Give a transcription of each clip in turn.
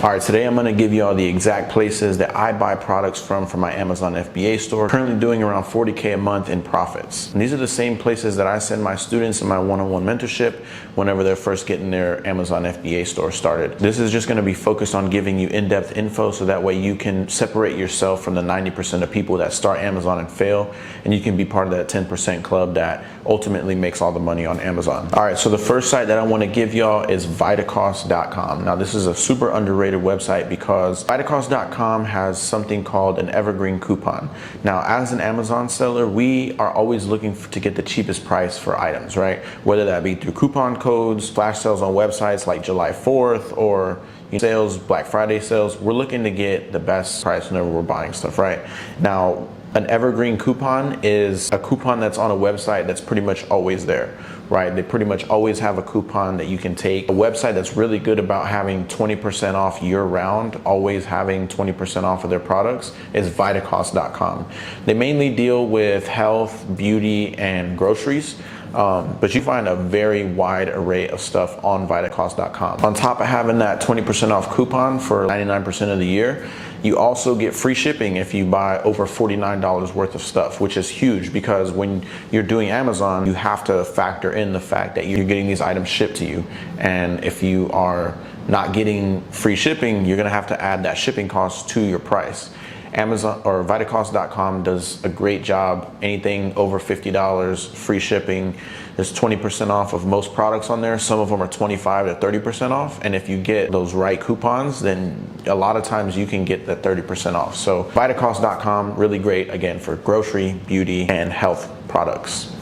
All right, today I'm gonna give you all the exact places that I buy products from for my Amazon FBA store. Currently doing around 40K a month in profits. And these are the same places that I send my students in my one-on-one mentorship whenever they're first getting their Amazon FBA store started. This is just gonna be focused on giving you in-depth info so that way you can separate yourself from the 90% of people that start Amazon and fail, and you can be part of that 10% club that ultimately makes all the money on Amazon. All right, so the first site that I wanna give y'all is Vitocost.com. Now this is a super underrated website because Vitocost.com has something called an evergreen coupon. Now, as an Amazon seller, we are always looking to get the cheapest price for items, right? Whether that be through coupon codes, flash sales on websites like July 4th, or sales, Black Friday sales. We're looking to get the best price whenever we're buying stuff, right? Now, an evergreen coupon is a coupon that's on a website that's pretty much always there, right? They pretty much always have a coupon that you can take. A website that's really good about having 20% off year round, always having 20% off of their products, is Vitocost.com. They mainly deal with health, beauty, and groceries. But you find a very wide array of stuff on Vitocost.com. On top of having that 20% off coupon for 99% of the year, you also get free shipping if you buy over $49 worth of stuff, which is huge because when you're doing Amazon, you have to factor in the fact that you're getting these items shipped to you. And if you are not getting free shipping, you're gonna have to add that shipping cost to your price. Amazon or Vitocost.com does a great job. Anything over $50, free shipping. There's 20% off of most products on there. Some of them are 25 to 30% off. And if you get those right coupons, then a lot of times you can get that 30% off. So Vitocost.com, really great, again, for grocery, beauty, and health products.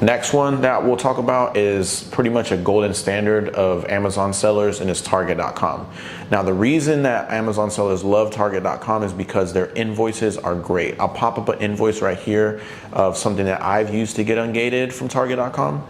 Next one that we'll talk about is pretty much a golden standard of Amazon sellers, and it's Target.com. Now, the reason that Amazon sellers love Target.com is because their invoices are great. I'll pop up an invoice right here of something that I've used to get ungated from Target.com.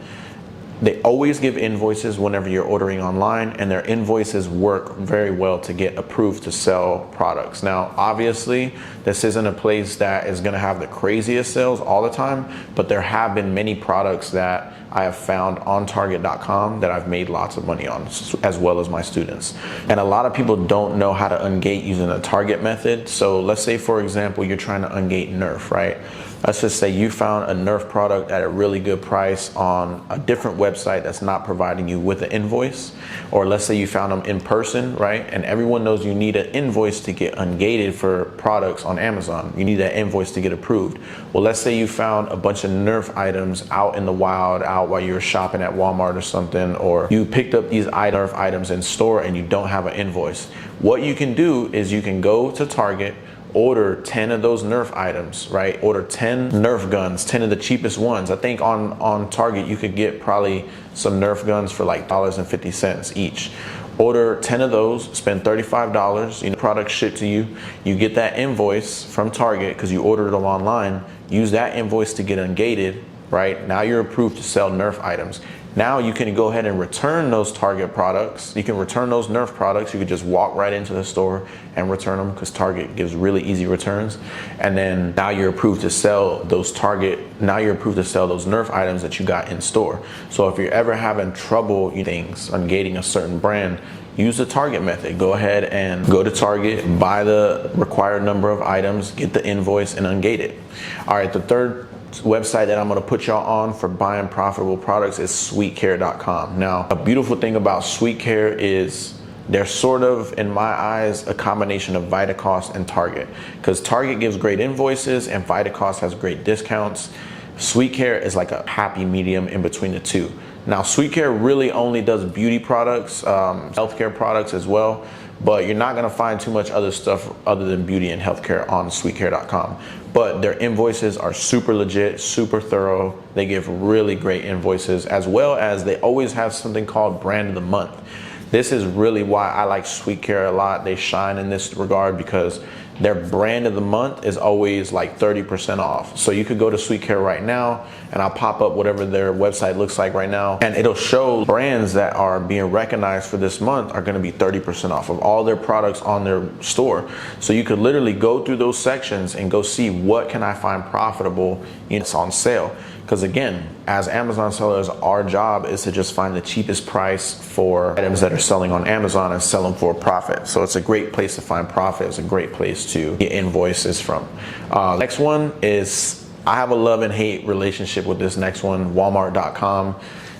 They always give invoices whenever you're ordering online, and their invoices work very well to get approved to sell products. Now, obviously, this isn't a place that is gonna have the craziest sales all the time, but there have been many products that I have found on Target.com that I've made lots of money on, as well as my students. And a lot of people don't know how to ungate using the Target method. So let's say, for example, you're trying to ungate Nerf, right? Let's just say you found a Nerf product at a really good price on a different website that's not providing you with an invoice. Or let's say you found them in person, right? And everyone knows you need an invoice to get ungated for products on Amazon. You need that invoice to get approved. Well, let's say you found a bunch of Nerf items out in the wild, out while you were shopping at Walmart or something, or you picked up these Nerf items in store and you don't have an invoice. What you can do is you can go to Target, order 10 of those Nerf items, right? Order 10 Nerf guns, 10 of the cheapest ones. I think on Target you could get probably some Nerf guns for like $1.50 each. Order 10 of those, spend $35, product shipped to you. You get that invoice from Target because you ordered them online. Use that invoice to get ungated, right? Now you're approved to sell Nerf items. Now you can go ahead and return those Target products. You can return those Nerf products. You could just walk right into the store and return them because Target gives really easy returns. And then now you're approved to sell those those Nerf items that you got in store. So if you're ever having trouble ungating a certain brand, use the Target method. Go ahead and go to Target, buy the required number of items, get the invoice, and ungate it. All right, the third website that I'm going to put y'all on for buying profitable products is SweetCare.com. Now, a beautiful thing about SweetCare is they're sort of, in my eyes, a combination of Vitocost and Target, because Target gives great invoices and Vitocost has great discounts. SweetCare is like a happy medium in between the two. Now, SweetCare really only does beauty products, healthcare products as well, but you're not gonna find too much other stuff other than beauty and healthcare on SweetCare.com. But their invoices are super legit, super thorough. They give really great invoices, as well as they always have something called Brand of the Month. This is really why I like SweetCare a lot. They shine in this regard because their brand of the month is always like 30% off. So you could go to SweetCare right now, and I'll pop up whatever their website looks like right now, and it'll show brands that are being recognized for this month are gonna be 30% off of all their products on their store. So you could literally go through those sections and go see what can I find profitable, it's on sale. Because again, as Amazon sellers, our job is to just find the cheapest price for items that are selling on Amazon and sell them for a profit. So it's a great place to find profit. It's a great place to get invoices from. Next one is, I have a love and hate relationship with this next one, Walmart.com.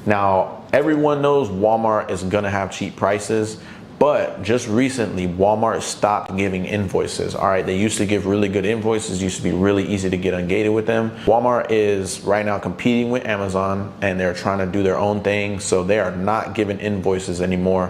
Now, everyone knows Walmart is gonna have cheap prices, but just recently, Walmart stopped giving invoices. All right, they used to give really good invoices, used to be really easy to get ungated with them. Walmart is right now competing with Amazon, and they're trying to do their own thing, so they are not giving invoices anymore.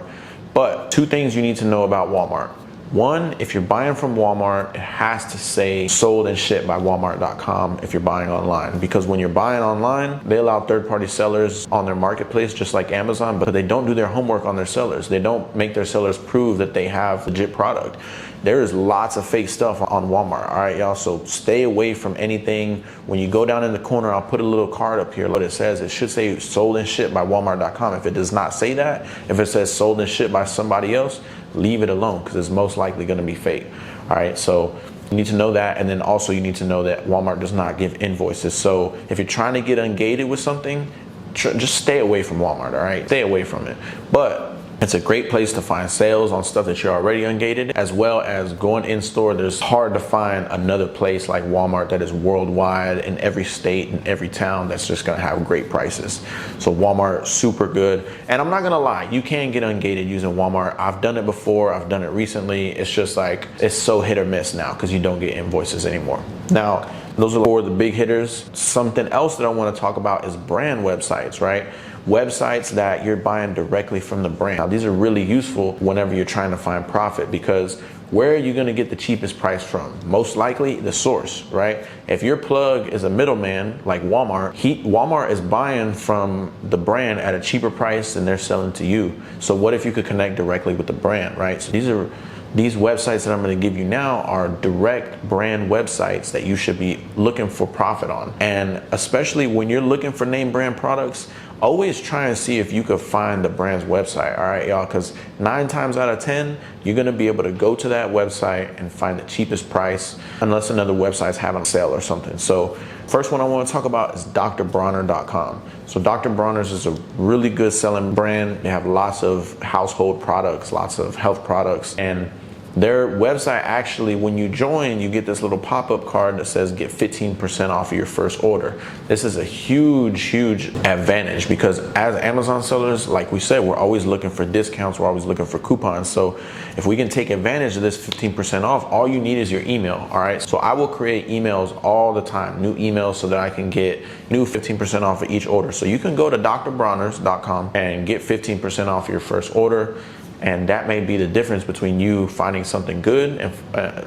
But two things you need to know about Walmart. One, if you're buying from Walmart, it has to say sold and shipped by Walmart.com if you're buying online. Because when you're buying online, they allow third-party sellers on their marketplace just like Amazon, but they don't do their homework on their sellers. They don't make their sellers prove that they have legit product. There is lots of fake stuff on Walmart, all right, y'all? So stay away from anything. When you go down in the corner, I'll put a little card up here. What it says, it should say sold and shipped by Walmart.com. If it does not say that, if it says sold and shipped by somebody else, leave it alone, because it's most likely going to be fake. All right, so you need to know that. And then also you need to know that Walmart does not give invoices. So if you're trying to get ungated with something, just stay away from Walmart. All right, stay away from it. But it's a great place to find sales on stuff that you're already ungated, as well as going in store. There's hard to find another place like Walmart that is worldwide in every state and every town that's just gonna have great prices. So Walmart, super good. And I'm not gonna lie, you can get ungated using Walmart. I've done it before, I've done it recently. It's just like, it's so hit or miss now because you don't get invoices anymore. Now, those are four of the big hitters. Something else that I wanna talk about is brand websites, right? Websites that you're buying directly from the brand. Now, these are really useful whenever you're trying to find profit, because where are you gonna get the cheapest price from? Most likely the source, right? If your plug is a middleman like Walmart, Walmart is buying from the brand at a cheaper price than they're selling to you. So what if you could connect directly with the brand, right? So these websites that I'm going to give you now are direct brand websites that you should be looking for profit on. And especially when you're looking for name brand products, always try and see if you could find the brand's website, all right, y'all? Because 9 times out of 10, you're going to be able to go to that website and find the cheapest price, unless another website's having a sale or something. So first one I want to talk about is drbronner.com. So Dr. Bronner's is a really good selling brand. They have lots of household products, lots of health products, and their website, actually, when you join, you get this little pop-up card that says get 15% off of your first order. This is a huge, huge advantage, because as Amazon sellers, like we said, we're always looking for discounts, we're always looking for coupons. So if we can take advantage of this 15% off, all you need is your email, all right? So I will create emails all the time, new emails, so that I can get new 15% off of each order. So you can go to drbronner.com and get 15% off your first order. And that may be the difference between you finding something good and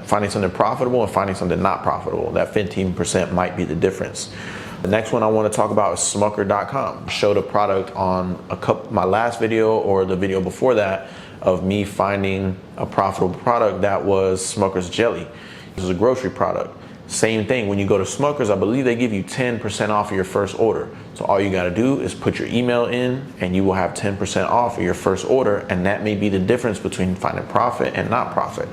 finding something profitable and finding something not profitable. That 15% might be the difference. The next one I want to talk about is smucker.com. I showed a product on my last video, or the video before that, of me finding a profitable product that was Smucker's jelly. This is a grocery product. Same thing, when you go to Smucker's, I believe they give you 10% off of your first order. So all you gotta do is put your email in and you will have 10% off of your first order, and that may be the difference between finding profit and not profit.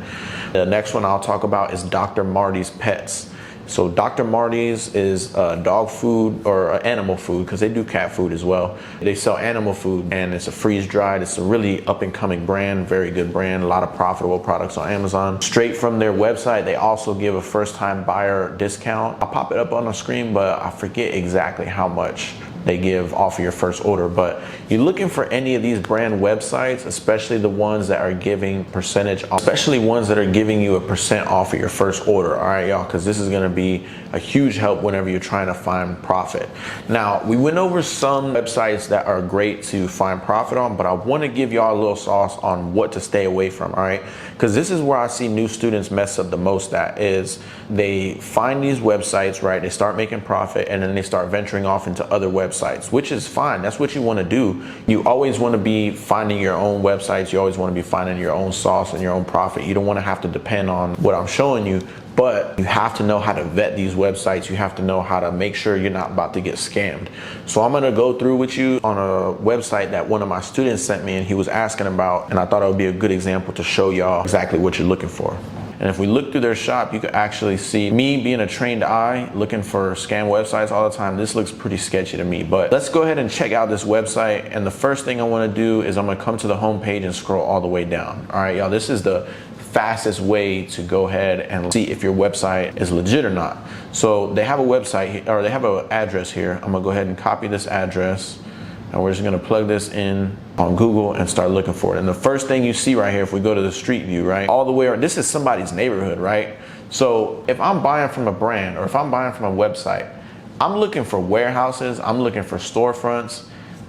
The next one I'll talk about is Dr. Marty's Pets. So Dr. Marty's is dog food, or animal food, because they do cat food as well. They sell animal food, and it's a freeze-dried. It's a really up-and-coming brand, very good brand, a lot of profitable products on Amazon. Straight from their website, they also give a first-time buyer discount. I'll pop it up on the screen, but I forget exactly how much they give off of your first order. But you're looking for any of these brand websites, especially the ones that are giving percentage off, especially ones that are giving you a % off of your first order, all right, y'all? Because this is gonna be a huge help whenever you're trying to find profit. Now, we went over some websites that are great to find profit on, but I wanna give y'all a little sauce on what to stay away from, all right? Because this is where I see new students mess up the most at, is they find these websites, right? They start making profit, and then they start venturing off into other websites, which is fine. That's what you want to do. You always want to be finding your own websites. You always want to be finding your own sauce and your own profit. You don't want to have to depend on what I'm showing you, but you have to know how to vet these websites. You have to know how to make sure you're not about to get scammed. So I'm going to go through with you on a website that one of my students sent me, and he was asking about, and I thought it would be a good example to show y'all exactly what you're looking for. And if we look through their shop, you can actually see me being a trained eye looking for scam websites all the time. This looks pretty sketchy to me, but let's go ahead and check out this website. And the first thing I want to do is I'm going to come to the home page and scroll all the way down. All right, y'all, this is the fastest way to go ahead and see if your website is legit or not. So they have a website, or they have an address here. I'm gonna go ahead and copy this address, and we're just gonna plug this in on Google and start looking for it. And the first thing you see right here, if we go to the street view, right, all the way around, this is somebody's neighborhood, right? So if I'm buying from a brand, or if I'm buying from a website, I'm looking for warehouses, I'm looking for storefronts.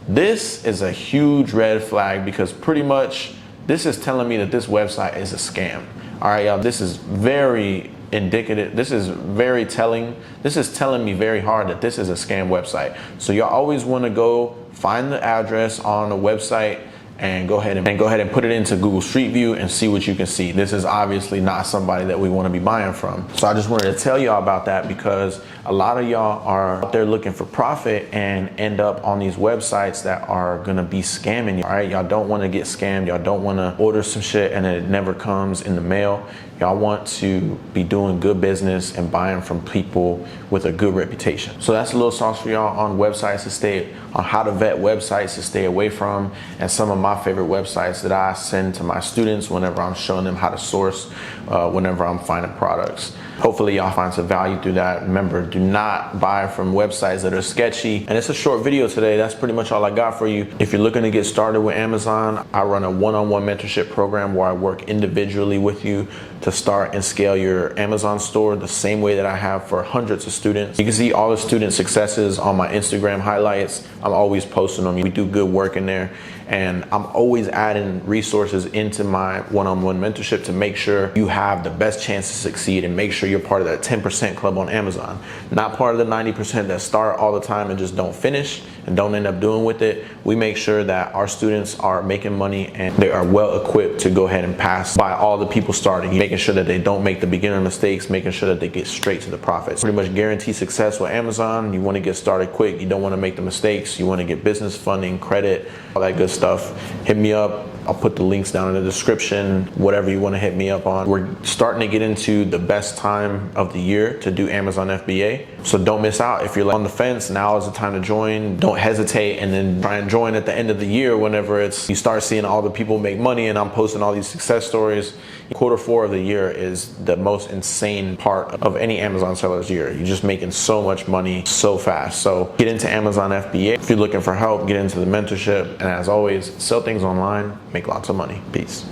This is a huge red flag, because pretty much this is telling me that this website is a scam. All right, y'all, this is very indicative. This is very telling. This is telling me very hard that this is a scam website. So y'all always want to go find the address on the website and go ahead and put it into Google Street View and see what you can see. This is obviously not somebody that we want to be buying from. So I just wanted to tell y'all about that, because a lot of y'all are out there looking for profit and end up on these websites that are gonna be scamming you. All right, y'all don't want to get scammed. Y'all don't want to order some shit and it never comes in the mail. Y'all want to be doing good business and buying from people with a good reputation. So that's a little sauce for y'all on websites to stay, on how to vet websites to stay away from, and some of my favorite websites that I send to my students whenever I'm showing them how to source, whenever I'm finding products. Hopefully y'all find some value through that. Remember, do not buy from websites that are sketchy. And it's a short video today. That's pretty much all I got for you. If you're looking to get started with Amazon, I run a one-on-one mentorship program where I work individually with you to start and scale your Amazon store the same way that I have for hundreds of students. You can see all the student successes on my Instagram highlights. I'm always posting them. We do good work in there. And I'm always adding resources into my one-on-one mentorship to make sure you have the best chance to succeed, and make sure you're part of that 10% club on Amazon. Not part of the 90% that start all the time and just don't finish and don't end up doing with it. We make sure that our students are making money and they are well equipped to go ahead and pass by all the people starting, making sure that they don't make the beginner mistakes, making sure that they get straight to the profits. Pretty much guarantee success with Amazon. You want to get started quick. You don't want to make the mistakes. You want to get business funding, credit, all that good stuff. Hit me up. I'll put the links down in the description, whatever you want to hit me up on. We're starting to get into the best time of the year to do Amazon FBA. So don't miss out. If you're on the fence, now is the time to join. Don't hesitate, and then try and join at the end of the year whenever you start seeing all the people make money and I'm posting all these success stories. Q4 of the year is the most insane part of any Amazon seller's year. You're just making so much money so fast. So get into Amazon FBA. If you're looking for help, get into the mentorship. And as always, sell things online, make lots of money. Peace.